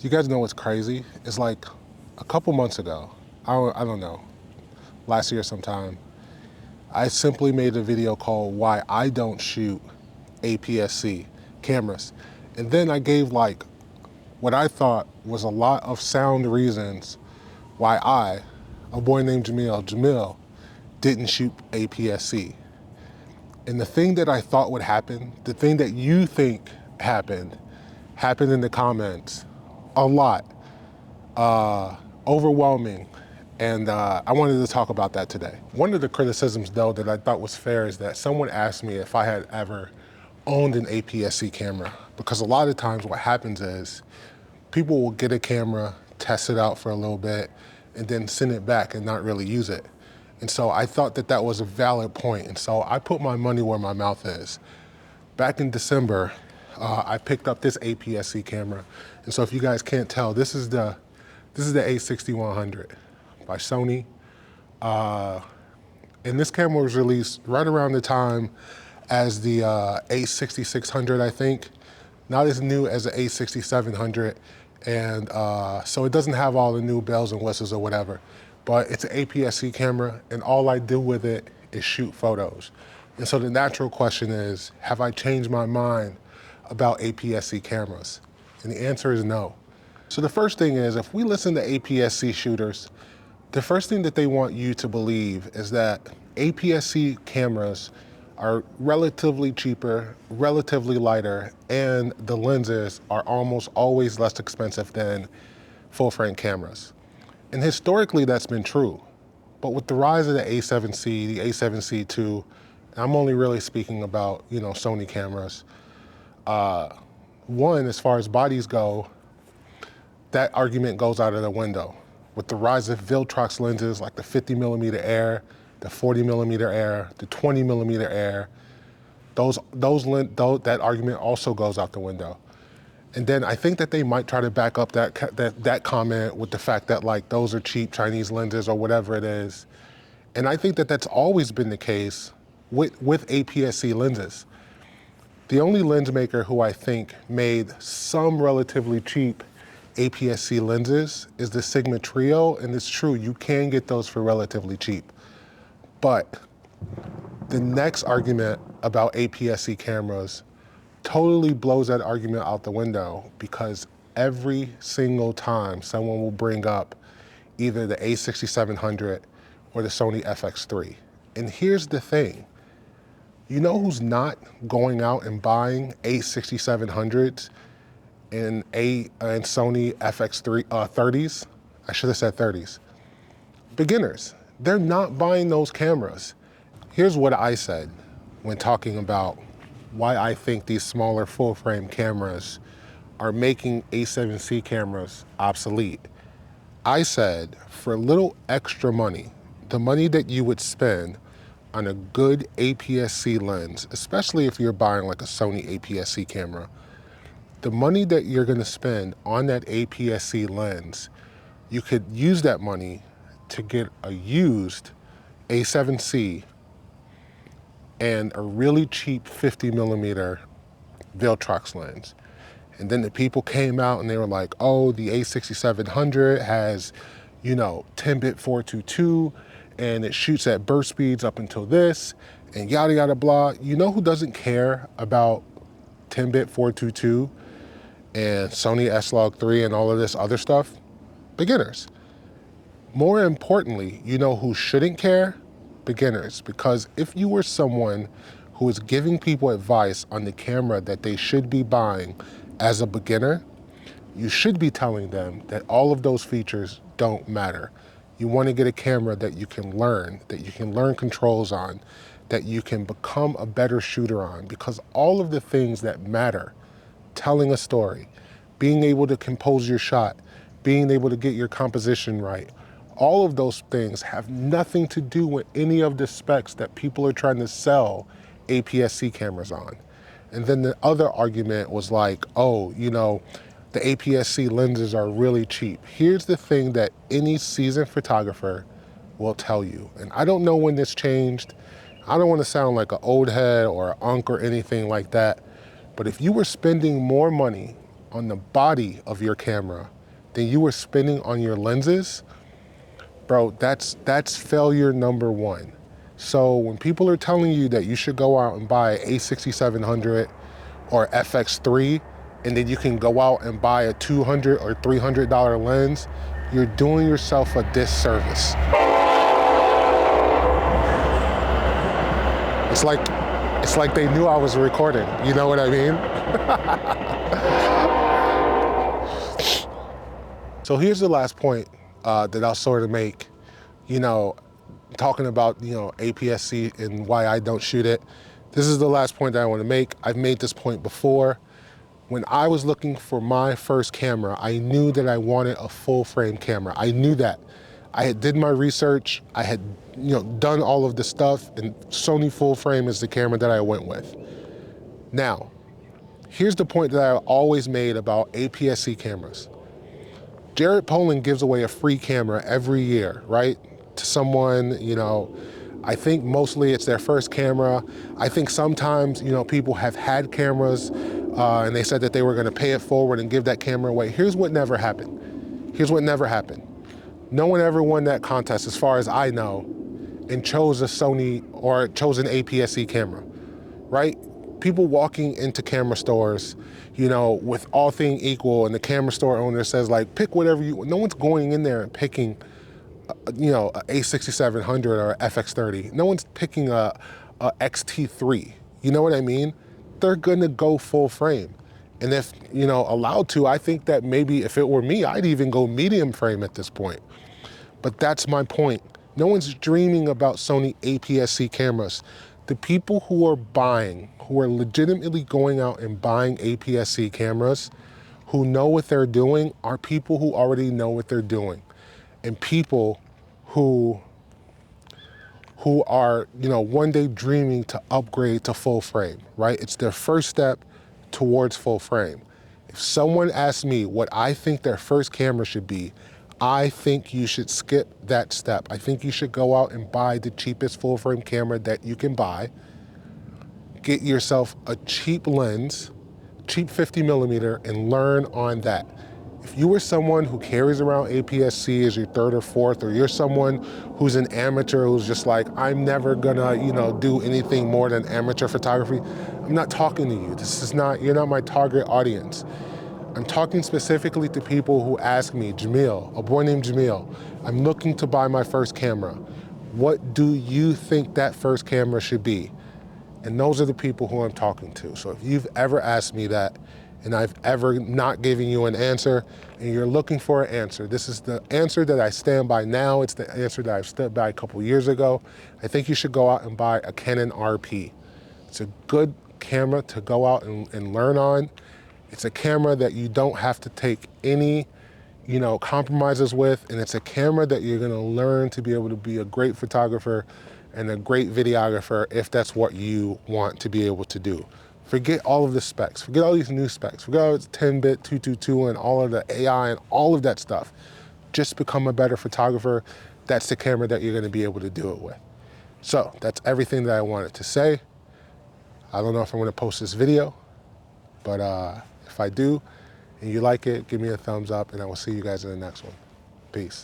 You guys know what's crazy? It's like a couple months ago, I don't know, last year sometime, I simply made a video called Why I Don't Shoot APS-C cameras. And then I gave like what I thought was a lot of sound reasons why I, a boy named Jamil, didn't shoot APS-C. And the thing that I thought would happen, the thing that you think happened in the comments a lot, overwhelming. And I wanted to talk about that today. One of the criticisms though that I thought was fair is that someone asked me if I had ever owned an APS-C camera. Because a lot of times what happens is people will get a camera, test it out for a little bit, and then send it back and not really use it. And so I thought that that was a valid point. And so I put my money where my mouth is. Back in December, I picked up this APS-C camera. And so if you guys can't tell, this is the A6100 by Sony. And this camera was released right around the time as the A6600, I think. Not as new as the A6700. And so it doesn't have all the new bells and whistles or whatever, but it's an APS-C camera and all I do with it is shoot photos. And so the natural question is, have I changed my mind about APS-C cameras? And the answer is no. So the first thing is, if we listen to APS-C shooters, the first thing that they want you to believe is that APS-C cameras are relatively cheaper, relatively lighter, and the lenses are almost always less expensive than full-frame cameras. And historically, that's been true. But with the rise of the A7C, the A7C II, I'm only really speaking about, Sony cameras. One, as far as bodies go, that argument goes out of the window. With the rise of Viltrox lenses like the 50mm Air, the 40mm Air, the 20mm Air, that argument also goes out the window. And then I think that they might try to back up that comment with the fact that like those are cheap Chinese lenses or whatever it is. And I think that that's always been the case with APS-C lenses. The only lens maker who I think made some relatively cheap APS-C lenses is the Sigma Trio, and it's true, you can get those for relatively cheap. But the next argument about APS-C cameras totally blows that argument out the window, because every single time someone will bring up either the A6700 or the Sony FX3. And here's the thing, you know who's not going out and buying A6700s and Sony FX3 30s? I should have said 30s. Beginners. They're not buying those cameras. Here's what I said when talking about why I think these smaller full-frame cameras are making A7C cameras obsolete. I said, for a little extra money, the money that you would spend on a good APS-C lens, especially if you're buying like a Sony APS-C camera, the money that you're gonna spend on that APS-C lens, you could use that money to get a used A7C and a really cheap 50mm Viltrox lens. And then the people came out and they were like, oh, the A6700 has, 10-bit 422, and it shoots at burst speeds up until this, and yada, yada, blah. You know who doesn't care about 10-bit 422 and Sony S-Log3 and all of this other stuff? Beginners. More importantly, you know who shouldn't care? Beginners. Because if you were someone who is giving people advice on the camera that they should be buying as a beginner, you should be telling them that all of those features don't matter. You want to get a camera that you can learn controls on, that you can become a better shooter on, because all of the things that matter, telling a story, being able to compose your shot, being able to get your composition right, all of those things have nothing to do with any of the specs that people are trying to sell APS-C cameras on. And then the other argument was like, oh, the APS-C lenses are really cheap. Here's the thing that any seasoned photographer will tell you. And I don't know when this changed. I don't want to sound like an old head or an unk or anything like that. But if you were spending more money on the body of your camera than you were spending on your lenses, bro, that's failure number one. So when people are telling you that you should go out and buy A6700 or FX3, and then you can go out and buy a $200 or $300 lens, you're doing yourself a disservice. It's like they knew I was recording, you know what I mean? So here's the last point that I'll sort of make, you know, talking about, you know, APS-C and why I don't shoot it. This is the last point that I want to make. I've made this point before. When I was looking for my first camera, I knew that I wanted a full frame camera. I knew that. I had did my research. I had, you know, done all of the stuff, and Sony full frame is the camera that I went with. Now, here's the point that I always made about APS-C cameras. Jared Polin gives away a free camera every year, right? To someone, you know, I think mostly it's their first camera. I think sometimes, you know, people have had cameras and they said that they were gonna pay it forward and give that camera away. Here's what never happened. Here's what never happened. No one ever won that contest, as far as I know, and chose a Sony or chose an APS-C camera, right? People walking into camera stores, you know, with all things equal, and the camera store owner says, like, pick whatever you want. No one's going in there and picking, you know, a A6700 or a FX30. No one's picking a XT3. You know what I mean? They're gonna go full frame. And if, you know, allowed to, I think that maybe if it were me, I'd even go medium frame at this point. But that's my point. No one's dreaming about Sony APS-C cameras. The people who are buying, who are legitimately going out and buying APS-C cameras, who know what they're doing, are people who already know what they're doing. And people who are, you know, one day dreaming to upgrade to full frame, right? It's their first step towards full frame. If someone asks me what I think their first camera should be, I think you should skip that step. I think you should go out and buy the cheapest full frame camera that you can buy. Get yourself a cheap lens, cheap 50mm, and learn on that. If you are someone who carries around APS-C as your third or fourth, or you're someone who's an amateur who's just like, I'm never gonna, you know, do anything more than amateur photography, I'm not talking to you. This is not, you're not my target audience. I'm talking specifically to people who ask me, Jamil, a boy named Jamil, I'm looking to buy my first camera. What do you think that first camera should be? And those are the people who I'm talking to. So if you've ever asked me that, and I've ever not given you an answer, and you're looking for an answer, this is the answer that I stand by now. It's the answer that I've stood by a couple years ago. I think you should go out and buy a Canon RP. It's a good camera to go out and learn on. It's a camera that you don't have to take any, you know, compromises with, and it's a camera that you're gonna learn to be able to be a great photographer and a great videographer if that's what you want to be able to do. Forget all of the specs, forget all these new specs, forget all this 10-bit 222 and all of the AI and all of that stuff. Just become a better photographer. That's the camera that you're gonna be able to do it with. So that's everything that I wanted to say. I don't know if I'm gonna post this video, but if I do and you like it, give me a thumbs up, and I will see you guys in the next one. Peace.